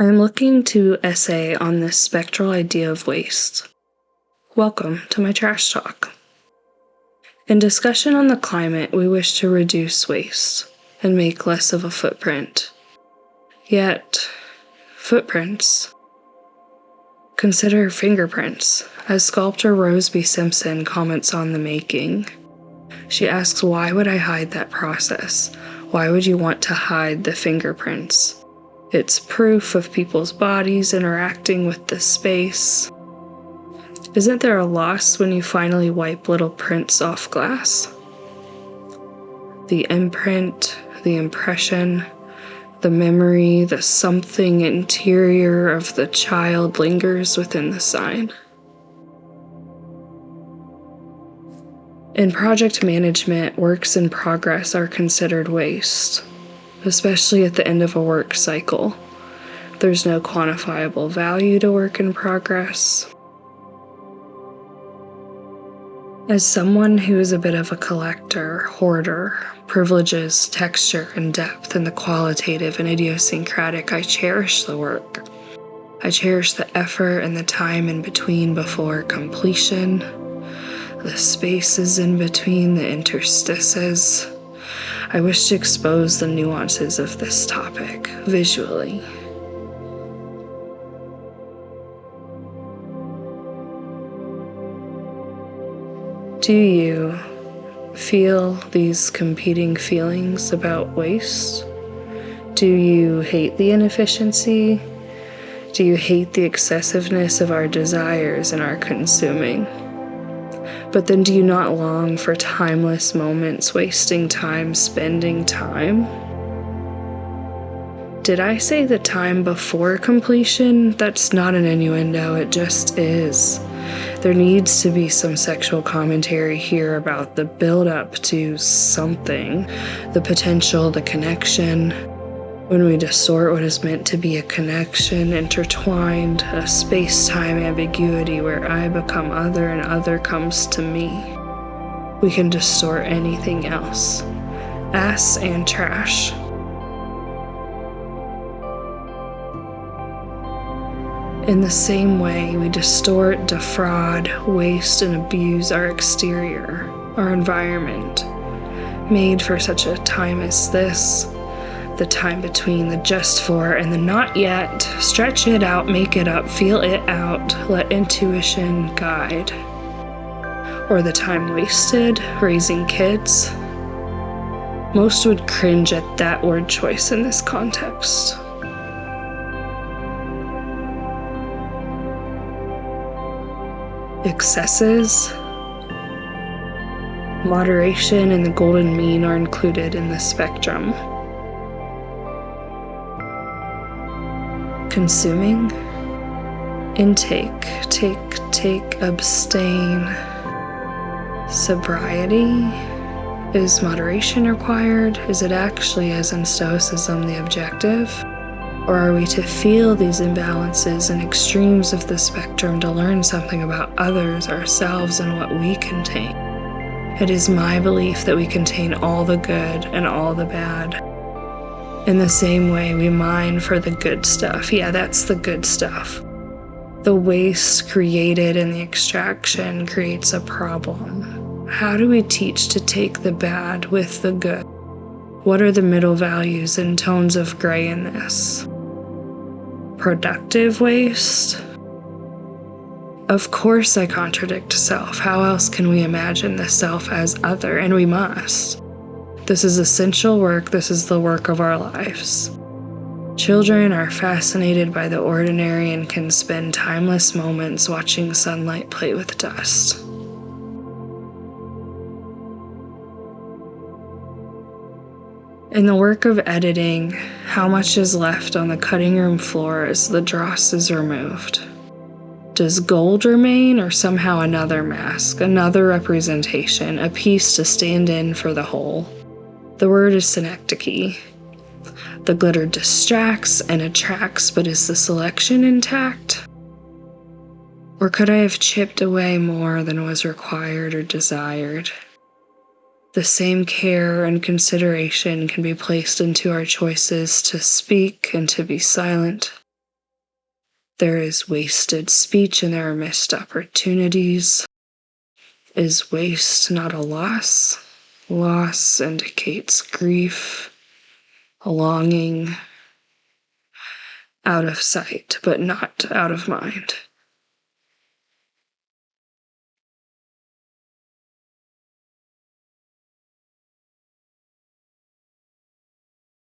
I'm looking to essay on this spectral idea of waste. Welcome to my trash talk. In discussion on the climate, we wish to reduce waste and make less of a footprint. Yet, footprints. Consider fingerprints, as sculptor Simpson comments on the making. She asks, why would I hide that process? Why would you want to hide the fingerprints? It's proof of people's bodies interacting with the space. Isn't there a loss when you finally wipe little prints off glass? The imprint, the impression, the memory, the something interior of the child lingers within the sign. In project management, works in progress are considered waste, especially at the end of a work cycle. There's no quantifiable value to work in progress. As someone who is a bit of a collector, hoarder, privileges texture and depth and the qualitative and idiosyncratic, I cherish the work. I cherish the effort and the time in between before completion, the spaces in between, the interstices. I wish to expose the nuances of this topic visually. Do you feel these competing feelings about waste? Do you hate the inefficiency? Do you hate the excessiveness of our desires and our consuming? But then do you not long for timeless moments, wasting time, spending time? Did I say the time before completion? That's not an innuendo, it just is. There needs to be some sexual commentary here about the build-up to something, the potential, the connection. When we distort what is meant to be a connection, intertwined, a space-time ambiguity where I become other and other comes to me, we can distort anything else. Ass and trash. In the same way, we distort, defraud, waste, and abuse our exterior, our environment, made for such a time as this. The time between the just for and the not yet. Stretch it out, make it up, feel it out, let intuition guide. Or the time wasted raising kids. Most would cringe at that word choice in this context. Excesses, moderation, and the golden mean are included in the spectrum. Consuming, intake, take, abstain. Sobriety, is moderation required? Is it actually, as in Stoicism, the objective? Or are we to feel these imbalances and extremes of the spectrum to learn something about others, ourselves, and what we contain? It is my belief that we contain all the good and all the bad. In the same way, we mine for the good stuff. Yeah, that's the good stuff. The waste created in the extraction creates a problem. How do we teach to take the bad with the good? What are the middle values and tones of gray in this? Productive waste? Of course I contradict self. How else can we imagine the self as other? And we must. This is essential work. This is the work of our lives. Children are fascinated by the ordinary and can spend timeless moments watching sunlight play with dust. In the work of editing, how much is left on the cutting room floor as the dross is removed? Does gold remain, or somehow another mask, another representation, a piece to stand in for the whole? The word is synecdoche. The glitter distracts and attracts, but is the selection intact? Or could I have chipped away more than was required or desired? The same care and consideration can be placed into our choices to speak and to be silent, There is wasted speech and there are missed opportunities. Is waste not a loss? Loss indicates grief, a longing, out of sight, but not out of mind.